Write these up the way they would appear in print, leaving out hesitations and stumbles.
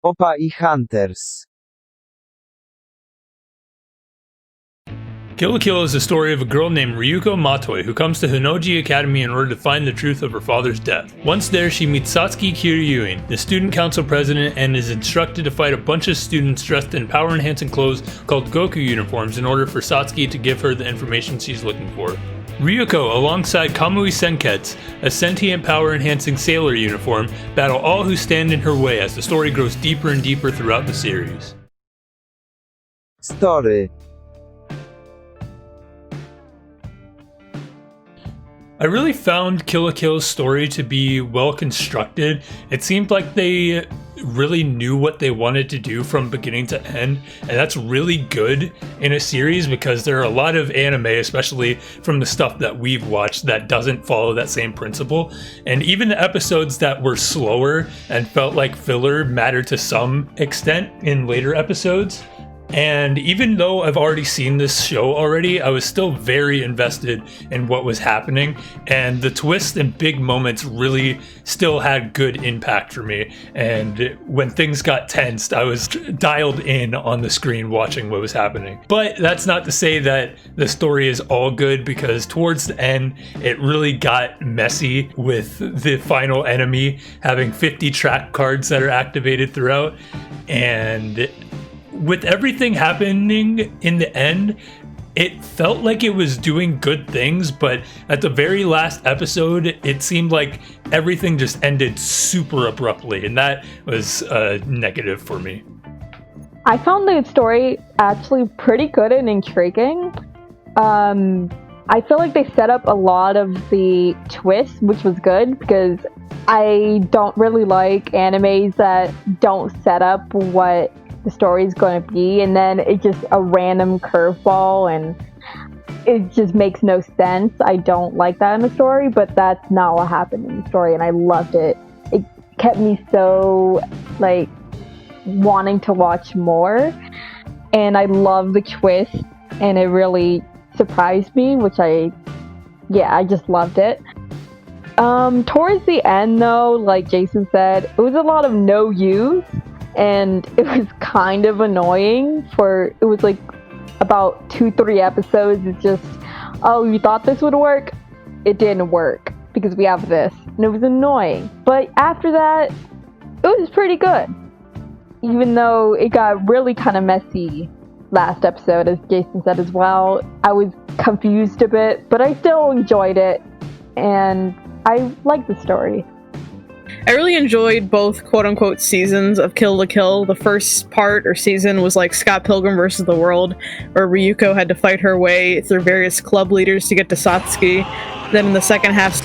Oppai Hunters. Kill la Kill is the story of a girl named Ryuko Matoi who comes to Honnouji Academy in order to find the truth of her father's death. Once there, she meets Satsuki Kiryuin, the student council president, and is instructed to fight a bunch of students dressed in power-enhancing clothes called Goku uniforms in order for Satsuki to give her the information she's looking for. Ryuko, alongside Kamui Senketsu, a sentient power-enhancing sailor uniform, battle all who stand in her way as the story grows deeper and deeper throughout the series. Story. I really found Kill la Kill's story to be well constructed. It seemed like they really knew what they wanted to do from beginning to end, and that's really good in a series because there are a lot of anime, especially from the stuff that we've watched, that doesn't follow that same principle. And even the episodes that were slower and felt like filler mattered to some extent in later episodes. And even though I've already seen this show already, I was still very invested in what was happening, and the twists and big moments really still had good impact for me. And when things got tensed, I was dialed in on the screen watching what was happening. But that's not to say that the story is all good, because towards the end, it really got messy with the final enemy having 50 track cards that are activated throughout. And with everything happening in the end, it felt like it was doing good things, but at the very last episode, it seemed like everything just ended super abruptly, and that was negative for me. I found the story actually pretty good and intriguing. I feel like they set up a lot of the twists, which was good, because I don't really like animes that don't set up what the story's going to be, and then it's just a random curveball and it just makes no sense. I don't like that in a story, but that's not what happened in the story, and I loved it. It kept me so like wanting to watch more, and I love the twist, and it really surprised me, which I just loved it. Towards the end though, like Jason said, it was a lot of no use, and it was kind of annoying. It was like about 2-3 episodes. It's just, oh, you thought this would work? It didn't work because we have this, and it was annoying. But after that, it was pretty good, even though it got really kind of messy last episode, as Jason said as well. I was confused a bit, but I still enjoyed it, and I liked the story. I really enjoyed both quote-unquote seasons of Kill la Kill. The first part or season was like Scott Pilgrim versus the World, where Ryuko had to fight her way through various club leaders to get to Satsuki. Then in the second half...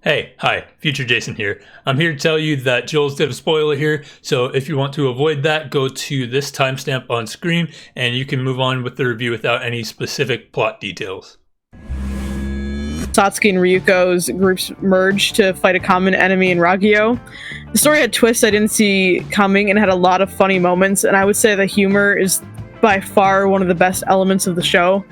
Hey, hi, Future Jason here. I'm here to tell you that Joel's did a spoiler here, so if you want to avoid that, go to this timestamp on screen, and you can move on with the review without any specific plot details. Satsuki and Ryuko's groups merged to fight a common enemy in Ragyo. The story had twists I didn't see coming and had a lot of funny moments, and I would say the humor is by far one of the best elements of the show.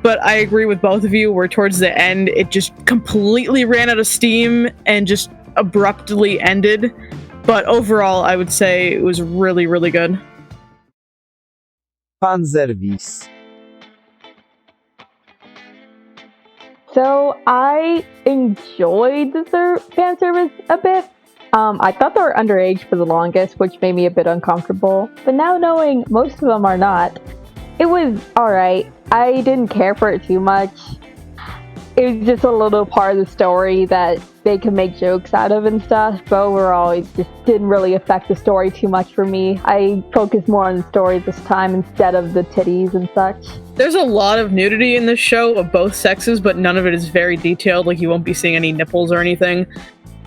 But I agree with both of you, where towards the end it just completely ran out of steam and just abruptly ended. But overall, I would say it was really, really good. FANSERVICE. So I enjoyed the fan service a bit. I thought they were underage for the longest, which made me a bit uncomfortable. But now knowing most of them are not, it was alright. I didn't care for it too much. It was just a little part of the story that they could make jokes out of and stuff, but overall it just didn't really affect the story too much for me. I focused more on the story this time instead of the titties and such. There's a lot of nudity in this show of both sexes, but none of it is very detailed. Like, you won't be seeing any nipples or anything.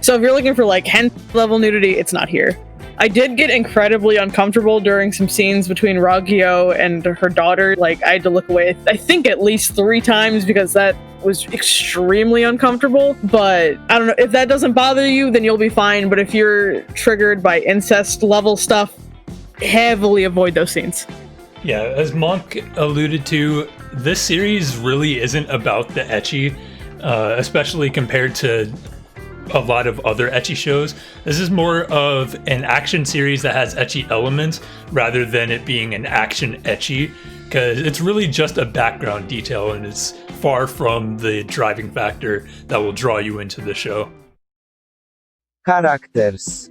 So if you're looking for like hentai level nudity, it's not here. I did get incredibly uncomfortable during some scenes between Ragyo and her daughter. Like, I had to look away, I think at least 3 times, because that was extremely uncomfortable. But I don't know, if that doesn't bother you, then you'll be fine. But if you're triggered by incest level stuff, heavily avoid those scenes. Yeah, as Monk alluded to, this series really isn't about the ecchi, especially compared to a lot of other ecchi shows. This is more of an action series that has ecchi elements rather than it being an action ecchi, because it's really just a background detail and it's far from the driving factor that will draw you into the show. Characters.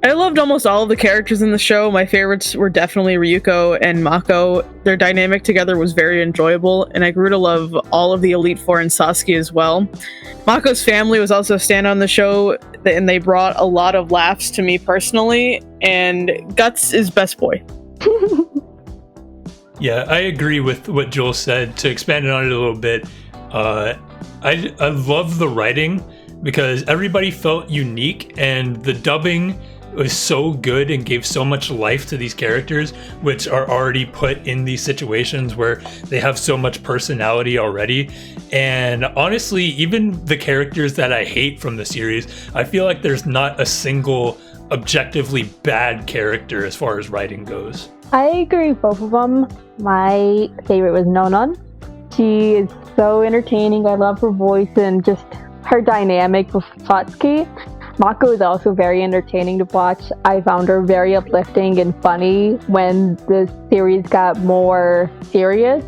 I loved almost all of the characters in the show. My favorites were definitely Ryuko and Mako. Their dynamic together was very enjoyable, and I grew to love all of the Elite Four and Sasuke as well. Mako's family was also a standout on the show, and they brought a lot of laughs to me personally, and Guts is best boy. Yeah, I agree with what Joel said. To expand on it a little bit, I love the writing because everybody felt unique, and the dubbing was so good and gave so much life to these characters, which are already put in these situations where they have so much personality already. And honestly, even the characters that I hate from the series, I feel like there's not a single objectively bad character as far as writing goes. I agree with both of them. My favorite was Nonon. She is so entertaining. I love her voice and just her dynamic with Satsuki. Mako is also very entertaining to watch. I found her very uplifting and funny when the series got more serious.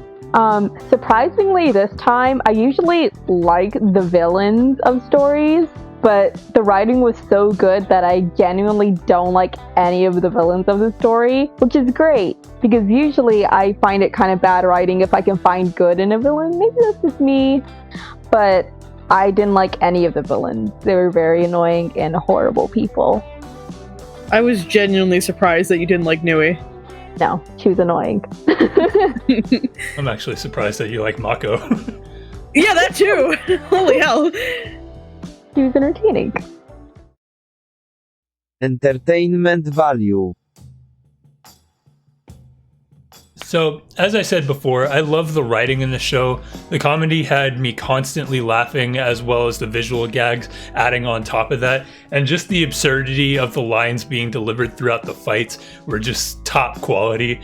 Surprisingly, this time, I usually like the villains of stories, but the writing was so good that I genuinely don't like any of the villains of the story, which is great, because usually I find it kind of bad writing if I can find good in a villain. Maybe that's just me, but I didn't like any of the villains. They were very annoying and horrible people. I was genuinely surprised that you didn't like Nui. No, she was annoying. I'm actually surprised that you like Mako. Yeah, that too! Holy hell! She was entertaining. Entertainment value. So, as I said before, I love the writing in the show. The comedy had me constantly laughing, as well as the visual gags adding on top of that. And just the absurdity of the lines being delivered throughout the fights were just top quality.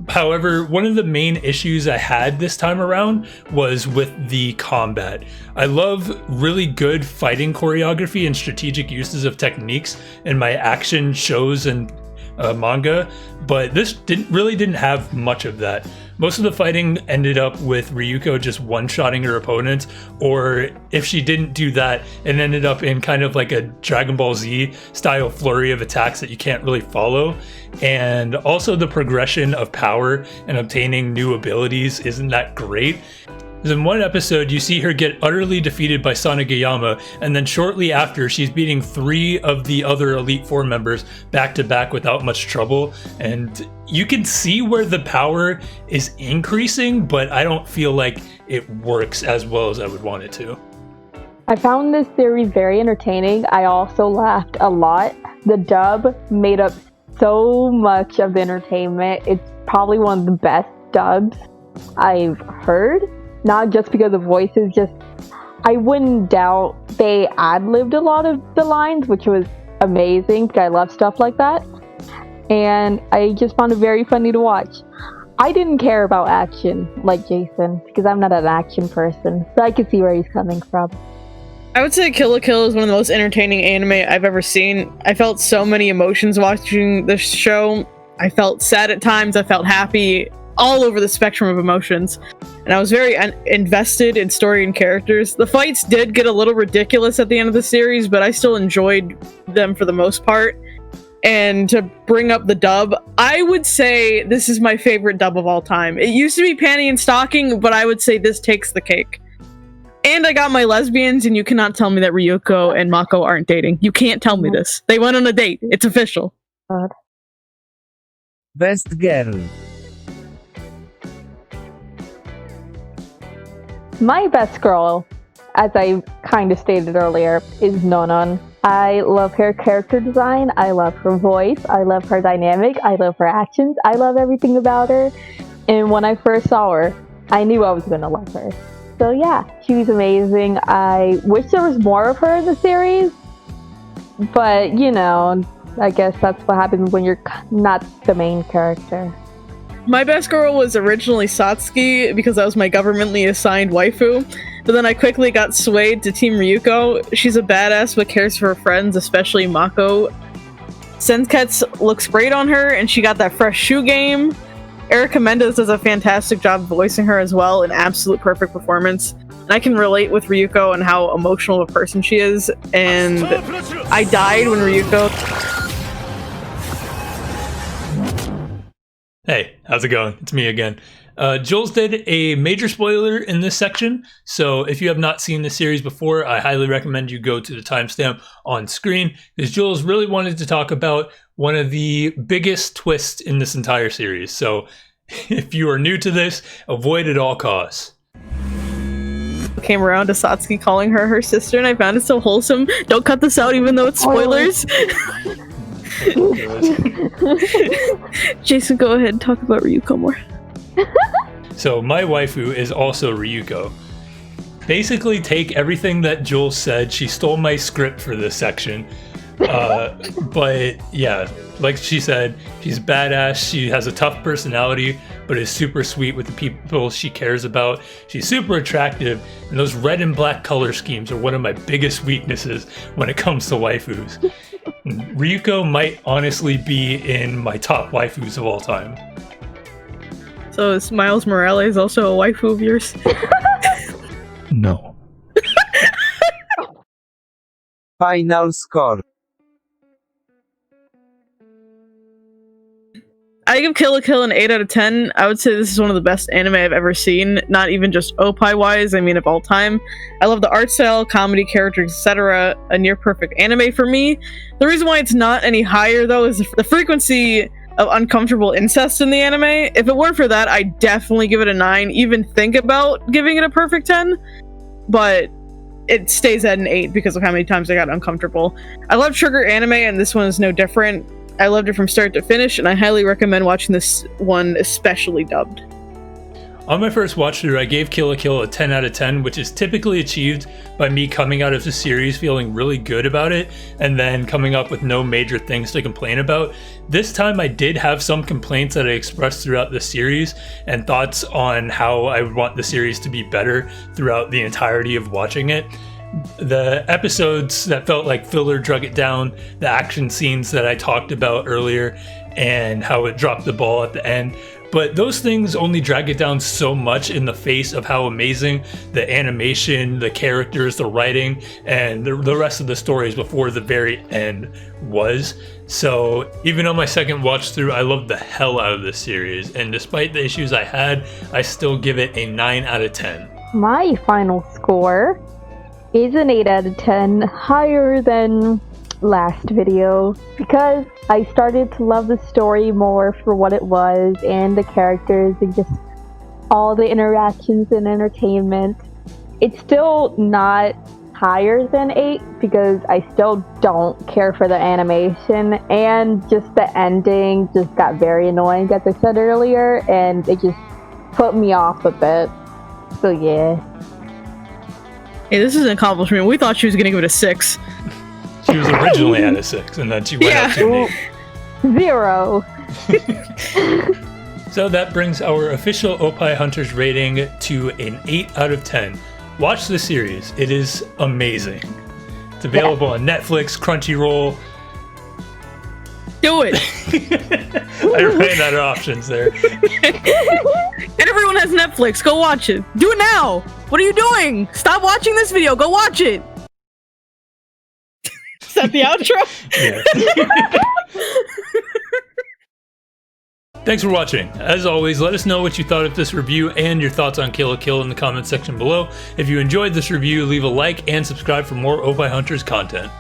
However, one of the main issues I had this time around was with the combat. I love really good fighting choreography and strategic uses of techniques in my action shows and manga, but this didn't have much of that. Most of the fighting ended up with Ryuko just one-shotting her opponents, or if she didn't do that, it ended up in kind of like a Dragon Ball Z style flurry of attacks that you can't really follow. And also the progression of power and obtaining new abilities isn't that great. In one episode, you see her get utterly defeated by Sanagayama, and then shortly after, she's beating 3 of the other Elite Four members back to back without much trouble. And you can see where the power is increasing, but I don't feel like it works as well as I would want it to. I found this series very entertaining. I also laughed a lot. The dub made up so much of the entertainment. It's probably one of the best dubs I've heard. Not just because of voices, just I wouldn't doubt they ad-libbed a lot of the lines, which was amazing because I love stuff like that. And I just found it very funny to watch. I didn't care about action like Jason because I'm not an action person, so I could see where he's coming from. I would say Kill la Kill is one of the most entertaining anime I've ever seen. I felt so many emotions watching this show. I felt sad at times, I felt happy, all over the spectrum of emotions. And I was very invested in story and characters. The fights did get a little ridiculous at the end of the series, but I still enjoyed them for the most part. And to bring up the dub, I would say this is my favorite dub of all time. It used to be Panty and Stocking, but I would say this takes the cake. And I got my lesbians, and you cannot tell me that Ryuko and Mako aren't dating. You can't tell me this. They went on a date. It's official. God. Best girl. My best girl, as I kind of stated earlier, is Nonon. I love her character design, I love her voice, I love her dynamic, I love her actions, I love everything about her. And when I first saw her, I knew I was going to love her. So yeah, she was amazing. I wish there was more of her in the series, but you know, I guess that's what happens when you're not the main character. My best girl was originally Satsuki because that was my governmentally assigned waifu. but then I quickly got swayed to Team Ryuko. She's a badass but cares for her friends, especially Mako. Senketsu looks great on her, and she got that fresh shoe game. Erica Mendes does a fantastic job voicing her as well, an absolute perfect performance. And I can relate with Ryuko and how emotional of a person she is, and I died when Ryuko... Hey, how's it going? It's me again. Jules did a major spoiler in this section, so if you have not seen the series before, I highly recommend you go to the timestamp on screen, because Jules really wanted to talk about one of the biggest twists in this entire series. So if you are new to this, avoid at all costs. Came around to Satsuki calling her her sister, and I found it so wholesome. Don't cut this out even though it's spoilers. Jason, go ahead and talk about Ryuko more. So my waifu is also Ryuko. Basically take everything that Jules said. She stole my script for this section. But yeah, like she said, she's badass. She has a tough personality, but is super sweet with the people she cares about. She's super attractive, and those red and black color schemes are one of my biggest weaknesses when it comes to waifus. Ryuko might honestly be in my top waifus of all time. So is Miles Morales also a waifu of yours? No. Final score. I give Kill la Kill an 8 out of 10. I would say this is one of the best anime I've ever seen, not even just Oppai wise, I mean of all time. I love the art style, comedy, characters, etc. A near perfect anime for me. The reason why it's not any higher though is the frequency of uncomfortable incest in the anime. If it weren't for that, I'd definitely give it a 9, even think about giving it a perfect 10. But it stays at an 8 because of how many times I got uncomfortable. I love trigger anime, and this one is no different. I loved it from start to finish, and I highly recommend watching this one, especially dubbed. On my first watch through, I gave Kill la Kill a 10 out of 10, which is typically achieved by me coming out of the series feeling really good about it, and then coming up with no major things to complain about. This time I did have some complaints that I expressed throughout the series, and thoughts on how I would want the series to be better throughout the entirety of watching it. The episodes that felt like filler drug it down, the action scenes that I talked about earlier, and how it dropped the ball at the end. But those things only drag it down so much in the face of how amazing the animation, the characters, the writing, and the rest of the stories before the very end was. So even on my second watch through, I loved the hell out of this series. And despite the issues I had, I still give it a 9 out of 10. My final score is an 8 out of 10, higher than last video, because I started to love the story more for what it was, and the characters, and just all the interactions and entertainment. It's still not higher than 8 because I still don't care for the animation, and just the ending just got very annoying, as I said earlier, and it just put me off a bit. So yeah. Hey, this is an accomplishment. We thought she was gonna give it a 6. She was originally at a 6, and then she went up to an 8. 0. So that brings our official Oppai Hunters rating to an 8 out of 10. Watch the series. It is amazing. It's available on Netflix, Crunchyroll. Do it! I ran out of options there. Everyone has Netflix. Go watch it. Do it now! What are you doing? Stop watching this video. Go watch it! Is that the outro? Yeah. Thanks for watching. As always, let us know what you thought of this review and your thoughts on Kill la Kill in the comments section below. If you enjoyed this review, leave a like and subscribe for more Oppai Hunters content.